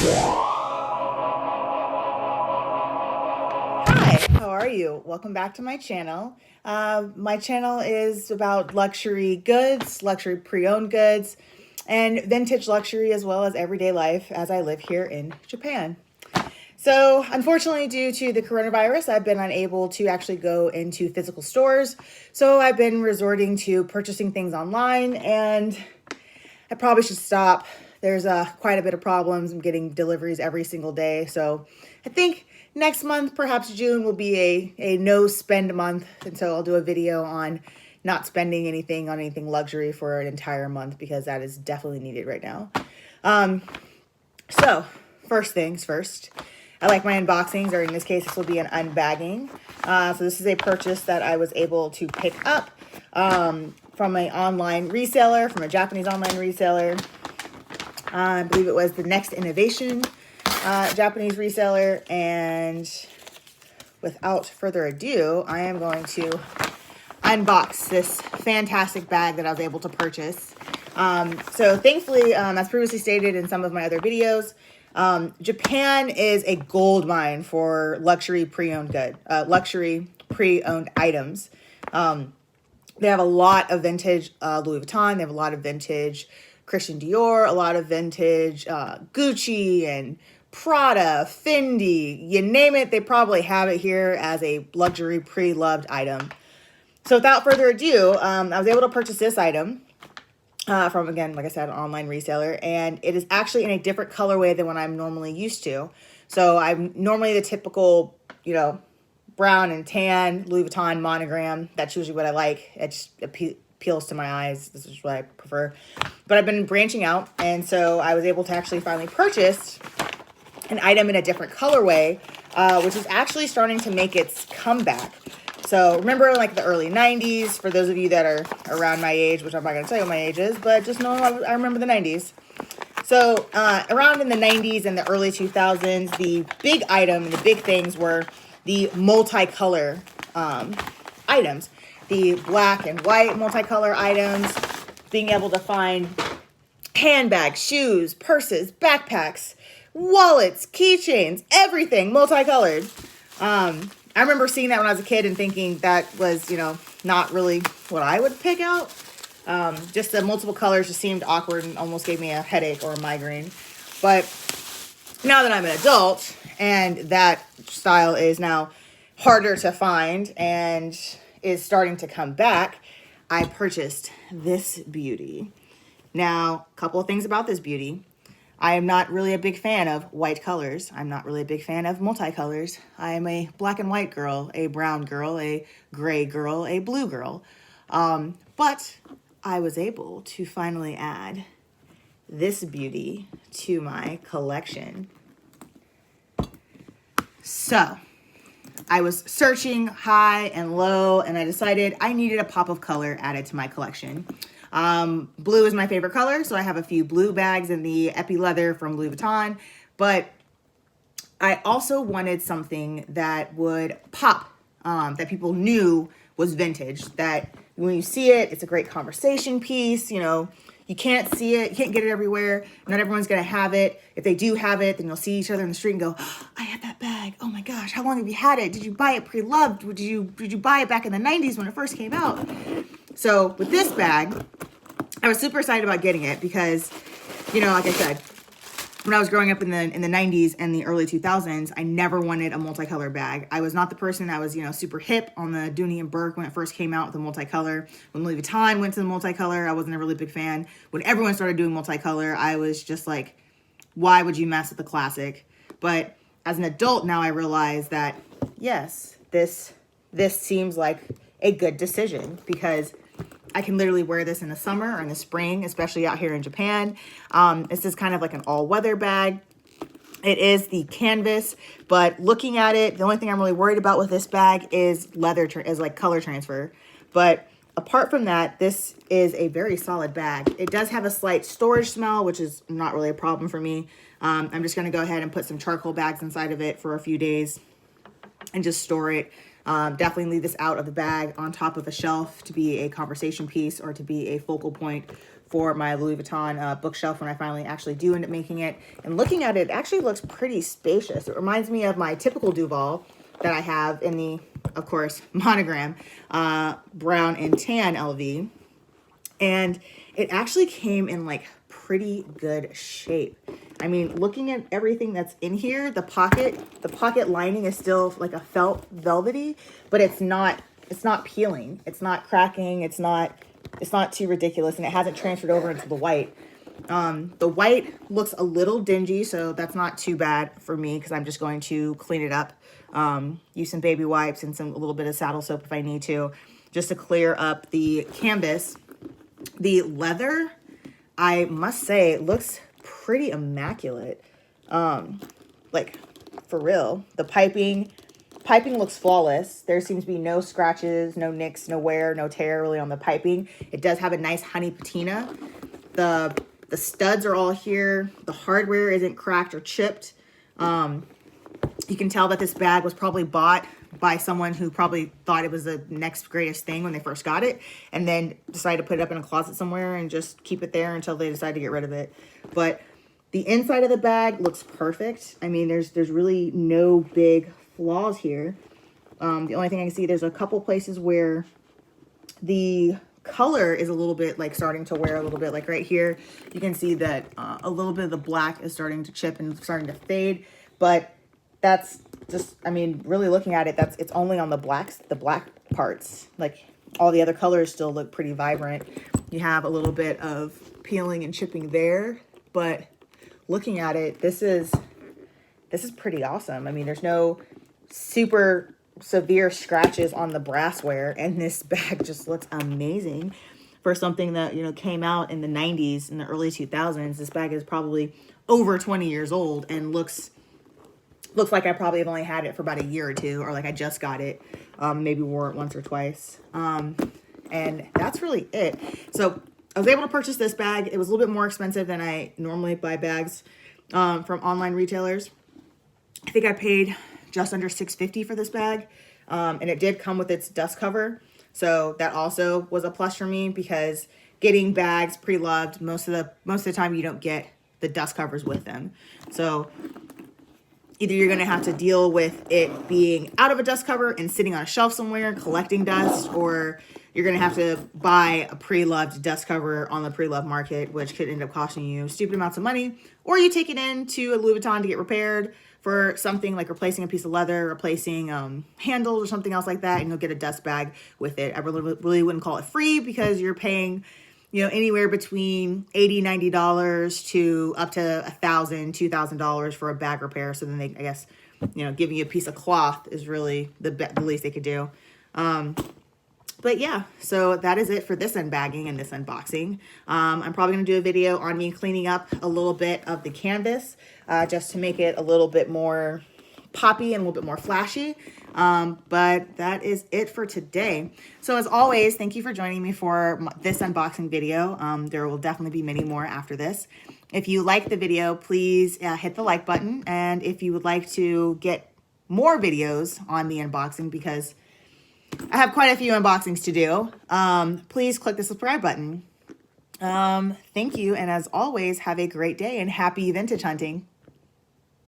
Hi, how are you? Welcome back to my channel. My channel is about luxury goods, luxury pre-owned goods, and vintage luxury as well as everyday life as I live here in Japan. So, unfortunately, due to the coronavirus, I've been unable to actually go into physical stores. So, I've been resorting to purchasing things online, and I probably should stop. There's quite a bit of problems. I'm getting deliveries every single day. So, I think next month, perhaps June, will be a no spend month. And so, I'll do a video on not spending anything on anything luxury for an entire month because that is definitely needed right now. So, first things first. I like my unboxings, or in this case, this will be an unbagging. So this is a purchase that I was able to pick up from an online reseller, from a Japanese online reseller. I believe it was the Next Innovation Japanese reseller. And without further ado, I am going to unbox this fantastic bag that I was able to purchase. So thankfully, as previously stated in some of my other videos, Japan is a gold mine for luxury pre-owned items. They have a lot of vintage Louis Vuitton. They have a lot of vintage Christian Dior, a lot of vintage Gucci and Prada, Fendi, you name it. They probably have it here as a luxury pre-loved item. So without further ado, I was able to purchase this item. From, again, like I said, an online reseller, and it is actually in a different colorway than what I'm normally used to. So I'm normally the typical, brown and tan Louis Vuitton Monogram. That's usually what I like. It just appeals to my eyes. This is what I prefer. But I've been branching out, and so I was able to actually finally purchase an item in a different colorway, which is actually starting to make its comeback. So remember, like the early 90s, for those of you that are around my age, which I'm not going to tell you what my age is, but just know I remember the 90s. So around in the 90s and the early 2000s, the big item and the big things were the multicolor items. The black and white multicolor items, being able to find handbags, shoes, purses, backpacks, wallets, keychains, everything multicolored. I remember seeing that when I was a kid and thinking that was, not really what I would pick out. Just the multiple colors just seemed awkward and almost gave me a headache or a migraine. But now that I'm an adult and that style is now harder to find and is starting to come back, I purchased this beauty. Now, a couple of things about this beauty. I am not really a big fan of white colors. I'm not really a big fan of multicolors. I am a black and white girl, a brown girl, a gray girl, a blue girl. But I was able to finally add this beauty to my collection. So I was searching high and low, and I decided I needed a pop of color added to my collection. Blue is my favorite color, so I have a few blue bags in the Epi leather from Louis Vuitton, but I also wanted something that would pop, that people knew was vintage, that when you see it, it's a great conversation piece. You can't see it, you can't get it everywhere. Not everyone's going to have it. If they do have it, then you'll see each other in the street and go, oh, I had that bag. Oh my gosh, how long have you had it? Did you buy it pre-loved? Did you buy it back in the 90s when it first came out? So with this bag, I was super excited about getting it because, like I said, when I was growing up in the 90s and the early 2000s, I never wanted a multicolor bag. I was not the person that was, super hip on the Dooney and Burke when it first came out with the multicolor. When Louis Vuitton went to the multicolor, I wasn't a really big fan. When everyone started doing multicolor, I was just like, why would you mess with the classic? But as an adult now, I realize that, yes, this seems like a good decision because I can literally wear this in the summer or in the spring, especially out here in Japan. This is kind of like an all-weather bag. It is the canvas, but looking at it, the only thing I'm really worried about with this bag is color transfer. But apart from that, this is a very solid bag. It does have a slight storage smell, which is not really a problem for me. I'm just going to go ahead and put some charcoal bags inside of it for a few days and just store it. Definitely leave this out of the bag on top of a shelf to be a conversation piece or to be a focal point for my Louis Vuitton bookshelf when I finally actually do end up making it. And looking at it, it actually looks pretty spacious. It reminds me of my typical Duval that I have in the, of course, Monogram brown and tan LV. And it actually came in like pretty good shape. I mean, looking at everything that's in here, the pocket lining is still like a felt velvety, but it's not peeling. It's not cracking. It's not too ridiculous, and it hasn't transferred over into the white. The white looks a little dingy, so that's not too bad for me because I'm just going to clean it up. Use some baby wipes and a little bit of saddle soap if I need to, just to clear up the canvas. The leather, I must say, looks pretty immaculate. Like, for real. The piping looks flawless. There seems to be no scratches, no nicks, no wear, no tear really on the piping. It does have a nice honey patina. The studs are all here. The hardware isn't cracked or chipped. You can tell that this bag was probably bought by someone who probably thought it was the next greatest thing when they first got it, and then decided to put it up in a closet somewhere and just keep it there until they decide to get rid of it. But the inside of the bag looks perfect. I mean, there's really no big flaws here. The only thing I can see, there's a couple places where the color is a little bit like starting to wear a little bit. Like right here, you can see that a little bit of the black is starting to chip and starting to fade, but that's just, I mean, really looking at it, it's only on the black parts. Like all the other colors still look pretty vibrant. You have a little bit of peeling and chipping there, but looking at it, this is pretty awesome. I mean, there's no super severe scratches on the brassware, and this bag just looks amazing for something that, you know, came out in the 90s, in the early 2000s. This bag is probably over 20 years old and looks like I probably have only had it for about a year or two, or like I just got it, maybe wore it once or twice. And that's really it. So I was able to purchase this bag. It was a little bit more expensive than I normally buy bags from online retailers. I think I paid just under $6.50 for this bag. And it did come with its dust cover. So that also was a plus for me, because getting bags pre-loved, most of the time you don't get the dust covers with them. So either you're going to have to deal with it being out of a dust cover and sitting on a shelf somewhere collecting dust, or you're going to have to buy a pre-loved dust cover on the pre-loved market, which could end up costing you stupid amounts of money. Or you take it into a Louis Vuitton to get repaired for something like replacing a piece of leather, replacing handles or something else like that, and you'll get a dust bag with it. I really wouldn't call it free, because you're paying, you know, anywhere between $80, $90 to up to $1,000, $2,000 for a bag repair. So then I guess, you know, giving you a piece of cloth is really the least they could do. But yeah, so that is it for this unbagging and this unboxing. I'm probably going to do a video on me cleaning up a little bit of the canvas, just to make it a little bit more poppy and a little bit more flashy. But that is it for today. So as always, thank you for joining me for this unboxing video. There will definitely be many more after this. If you like the video, please hit the like button. And if you would like to get more videos on me unboxing, because I have quite a few unboxings to do, please click the subscribe button. Thank you. And as always, have a great day and happy vintage hunting.